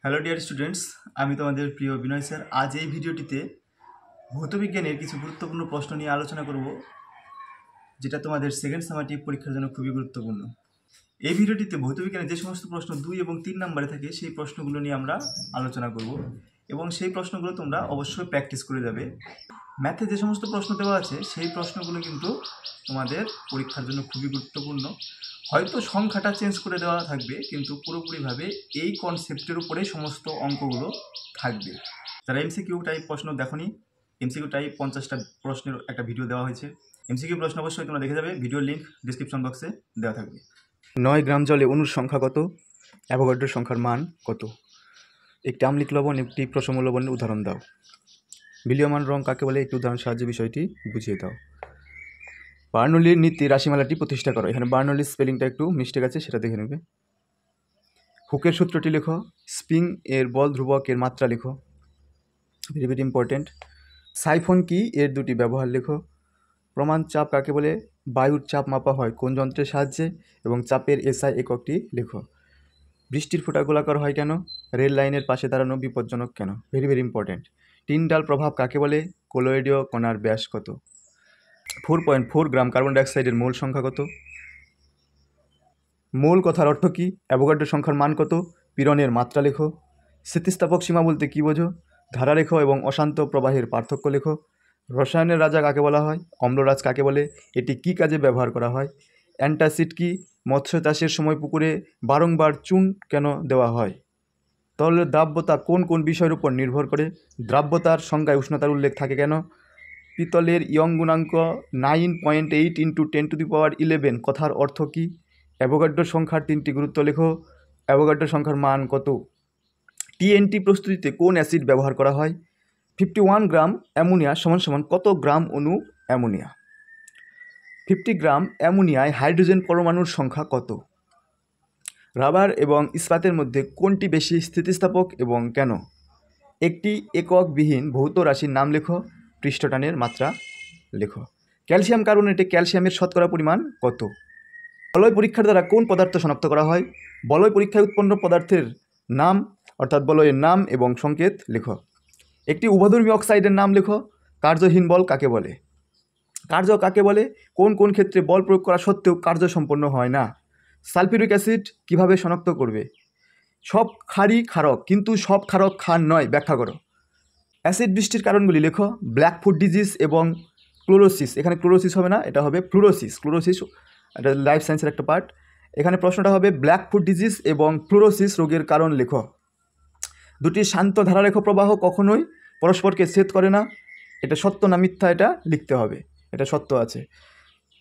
Hello dear students, আমি তোমাদের প্রিয় বিনয় স্যার। আজ এই ভিডিওটিতে ভৌতবিজ্ঞানের কিছু গুরুত্বপূর্ণ প্রশ্ন নিয়ে আলোচনা করব, যেটা তোমাদের সেকেন্ড সামারটিভ পরীক্ষার জন্য খুবই গুরুত্বপূর্ণ। এই ভিডিওটিতে ভৌতবিজ্ঞানের যে সমস্ত প্রশ্ন 2 এবং 3 নম্বরে থাকে সেই প্রশ্নগুলো নিয়ে আমরা আলোচনা করব এবং সেই প্রশ্নগুলো তোমরা অবশ্যই প্র্যাকটিস করে যাবে। ম্যাথে যে সমস্ত প্রশ্ন দেওয়া আছে সেই প্রশ্নগুলো কিন্তু তোমাদের পরীক্ষার জন্য খুবই গুরুত্বপূর্ণ। হয়তো সংখ্যাটা চেঞ্জ করে দেওয়া থাকবে, কিন্তু পুরোপুরিভাবে এই কনসেপ্টের উপরে সমস্ত অঙ্কগুলো থাকবে। যারা এমসিকিউ টাইপ প্রশ্ন দেখোনি, এমসিকিউ টাইপ 50টা প্রশ্নের একটা ভিডিও দেওয়া হয়েছে। এমসিকিউ প্রশ্ন অবশ্যই তোমরা দেখে যাবে, ভিডিওর লিঙ্ক ডিসক্রিপশন বক্সে দেওয়া থাকবে। 9 গ্রাম জলে অণুর সংখ্যা কত? অ্যাভোগাড্রো সংখ্যার মান কত? একটি আম্লিক লবণ, একটি প্রশম লবণের উদাহরণ দাও। বিলীয়মান রং কাকে বলে? একটি উদাহরণ সাহায্যে বিষয়টি বুঝিয়ে দাও। বার্নৌলির নীতি রাশিমালাটি প্রতিষ্ঠা করো। এখানে বার্নৌলির স্পেলিংটা একটু মিস্টেক আছে, সেটা দেখে নেবে। হুকের সূত্রটি লেখো। স্প্রিং এর বল ধ্রুবকের মাত্রা লেখো, ভেরি ভেরি ইম্পর্টেন্ট। সাইফন কি? এর দুটি ব্যবহার লেখো। প্রমাণ চাপ কাকে বলে? বায়ুর চাপ মাপা হয় কোন যন্ত্রের সাহায্যে? এবং চাপের এসআই এককটি লেখো। বৃষ্টির ফোঁটা গোলাকার হয় কেন? রেল লাইনের পাশে দাঁড়ানো বিপজ্জনক কেন? Very very important. টিন্ডাল প্রভাব কাকে বলে? কোলয়েডীয় কণার ব্যাস কত? 4.4 গ্রাম কার্বন ডাইঅক্সাইডের মোল সংখ্যা কত? মোল কথার অর্থ কী? অ্যাভোগাড্রো সংখ্যার মান কত? পীড়নের মাত্রা লেখো। স্থিতিস্থাপক সীমা বলতে কী বোঝো? ধারা লেখো এবং অশান্ত প্রবাহের পার্থক্য লেখো। রসায়নের রাজা কাকে বলা হয়? অম্লরাজ কাকে বলে? এটি কী কাজে ব্যবহার করা হয়? অ্যান্টাসিড কি? মৎস্য চাষের সময় পুকুরে বারংবার চুন কেন দেওয়া হয়? তরলের দ্রাব্যতা কোন কোন বিষয়ের উপর নির্ভর করে? দ্রাব্যতার সংজ্ঞায় উষ্ণতার উল্লেখ থাকে কেন? পিতলের ইয়ং গুণাঙ্ক 9.8 × 10⁻11 কথার অর্থ কী? অ্যাভোগাড্রো সংখ্যার 3টি গুরুত্ব লেখো। অ্যাভোগাড্রো সংখ্যার মান কত? টিএনটি প্রস্তুতিতে কোন অ্যাসিড ব্যবহার করা হয়? 51 গ্রাম অ্যামোনিয়া সমান কত গ্রাম অণু অ্যামোনিয়া? 50 গ্রাম অ্যামোনিয়ায় হাইড্রোজেন পরমাণুর সংখ্যা কত? রাবার এবং ইস্পাতের মধ্যে কোনটি বেশি স্থিতিস্থাপক এবং কেন? একটি এককবিহীন ভৌত রাশির নাম লেখো। পৃষ্ঠটানের মাত্রা লেখো। ক্যালসিয়াম কার্বনেটে ক্যালসিয়ামের শতকরা পরিমাণ কত? বলয় পরীক্ষার দ্বারা কোন পদার্থ শনাক্ত করা হয়? বলয় পরীক্ষায় উৎপন্ন পদার্থের নাম, অর্থাৎ বলয়ের নাম এবং সংকেত লেখো। একটি উভধর্মী অক্সাইডের নাম লেখো। কার্যহীন বল কাকে বলে? কার্য কাকে বলে? কোন কোন ক্ষেত্রে বল প্রয়োগ করা সত্ত্বেও কার্য সম্পন্ন হয় না? সালফিউরিক অ্যাসিড কিভাবে শনাক্ত করবে? সব ক্ষারই ক্ষারক, কিন্তু সব ক্ষারক ক্ষার নয়, ব্যাখ্যা করো। অ্যাসিড বৃষ্টির কারণগুলি লেখো। ব্ল্যাকফুট ডিজিজ এবং ক্লোরোসিস। এখানে ক্লোরোসিস হবে না, এটা হবে ফ্লুরোসিস। ক্লোরোসিস এটা লাইফ সায়েন্সের একটা পার্ট। এখানে প্রশ্নটা হবে ব্ল্যাকফুট ডিজিজ এবং ফ্লুরোসিস রোগের কারণ লেখো। দুটি শান্ত ধারারেখ প্রবাহ কখনোই পরস্পরকে ছেদ করে না। এটা সত্য না মিথ্যা, এটা লিখতে হবে। এটা সত্য আছে।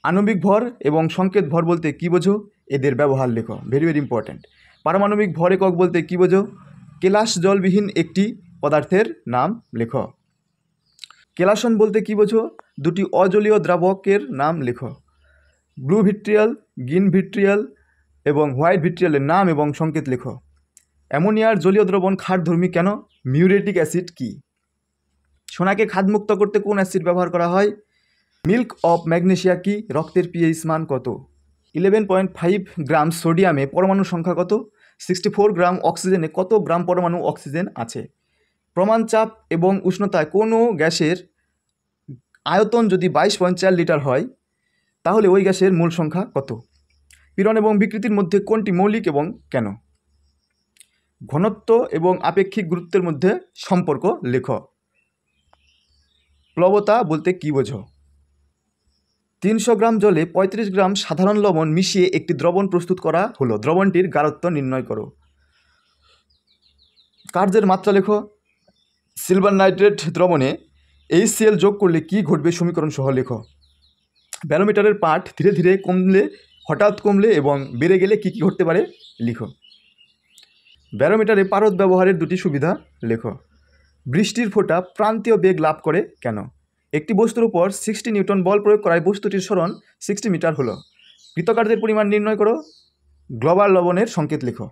আণবিক ভর এবং সংকেত ভর বলতে কী বোঝো? এদের ব্যবহার লেখো, ভেরি ভেরি ইম্পর্ট্যান্ট। পারমাণবিক ভর একক বলতে কী বোঝো? কেলাস জলবিহীন একটি পদার্থের নাম লেখো। কেলাসন বলতে কী বোঝো? দুটি অজলীয় দ্রাবকের নাম লেখো। ব্লু ভিট্রিয়াল, গ্রিন ভিট্রিয়াল এবং হোয়াইট ভিট্রিয়ালের নাম এবং সংকেত লেখো। অ্যামোনিয়ার জলীয় দ্রবণ ক্ষারধর্মী কেন? মিউরেটিক অ্যাসিড কি? সোনাকে খাদমুক্ত করতে কোন অ্যাসিড ব্যবহার করা হয়? মিল্ক অফ ম্যাগনেসিয়া কি? রক্তের পিএইচ মান কত? 11.5 গ্রাম সোডিয়ামে পরমাণু সংখ্যা কত? 64 গ্রাম অক্সিজেনে কত গ্রাম পরমাণু অক্সিজেন আছে? প্রমাণ চাপ এবং উষ্ণতায় কোনো গ্যাসের আয়তন যদি 22.4 লিটার হয়, তাহলে ওই গ্যাসের মোল সংখ্যা কত? পীড়ন এবং বিকৃতির মধ্যে কোনটি মৌলিক এবং কেন? ঘনত্ব এবং আপেক্ষিক গুরুত্বের মধ্যে সম্পর্ক লেখো। প্লবতা বলতে কী বোঝো? 300 গ্রাম জলে 35 গ্রাম সাধারণ লবণ মিশিয়ে একটি দ্রবণ প্রস্তুত করা হলো। দ্রবণটির গাঢ়ত্ব নির্ণয় করো। কার্যের মাত্রা লেখো। সিলভার নাইট্রেট দ্রবণে HCl যোগ করলে কী ঘটবে সমীকরণ সহ লেখো। ব্যারোমিটারের পাঠ ধীরে ধীরে কমলে, হঠাৎ কমলে এবং বেড়ে গেলে কী কী ঘটতে পারে লিখো। ব্যারোমিটারে পারদ ব্যবহারের দুটি সুবিধা লেখো। বৃষ্টির ফোঁটা প্রান্তীয় বেগ লাভ করে কেন? একটি বস্তুর উপর 60 নিউটন বল প্রয়োগ করায় বস্তুটির সরণ 60 মিটার হলো। কৃতকার্যের পরিমাণ নির্ণয় করো। গ্লোবাল লবণের সংকেত লেখো।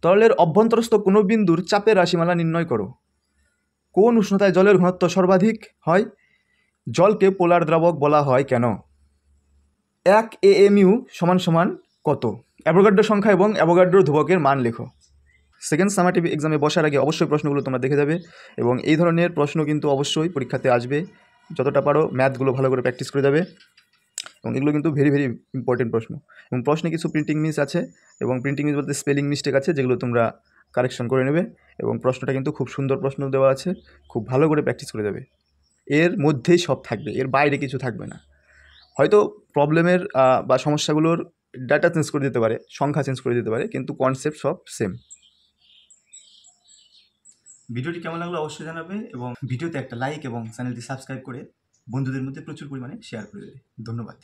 তরলের অভ্যন্তরস্থ কোনো বিন্দুর চাপের রাশিমালা নির্ণয় করো। কোন উষ্ণতায় জলের ঘনত্ব সর্বাধিক হয়? জলকে পোলার দ্রাবক বলা হয় কেন? 1 AMU = কত? অ্যাভোগাড্রো সংখ্যা এবং অ্যাভোগাড্রো ধ্রুবকের মান লেখো। সেকেন্ড সামাটিভ এক্সামে বসার আগে অবশ্যই প্রশ্নগুলো তোমরা দেখে যাবে, এবং এই ধরনের প্রশ্ন কিন্তু অবশ্যই পরীক্ষাতে আসবে। যতটা পারো ম্যাথগুলো ভালো করে প্র্যাকটিস করে যাবে, এবং এগুলো কিন্তু ভেরি ভেরি ইম্পর্টেন্ট প্রশ্ন। এবং প্রশ্নে কিছু প্রিন্টিং মিস আছে, এবং প্রিন্টিং মিস বলতে স্পেলিং মিস্টেক আছে, যেগুলো তোমরা কারেকশন করে নেবে। এবং প্রশ্নটা কিন্তু খুব সুন্দর প্রশ্ন দেওয়া আছে, খুব ভালো করে প্র্যাকটিস করে যাবে। এর মধ্যেই সব থাকবে, এর বাইরে কিছু থাকবে না। হয়তো প্রবলেমের বা সমস্যাগুলোর ডাটা চেঞ্জ করে দিতে পারে, সংখ্যা চেঞ্জ করে দিতে পারে, কিন্তু কনসেপ্ট সব সেম। ভিডিওটি কেমন লাগলো অবশ্যই জানাবে, এবং ভিডিওতে একটা লাইক এবং চ্যানেলটি সাবস্ক্রাইব করে বন্ধুদের মধ্যে প্রচুর পরিমাণে শেয়ার করে দেবে। ধন্যবাদ।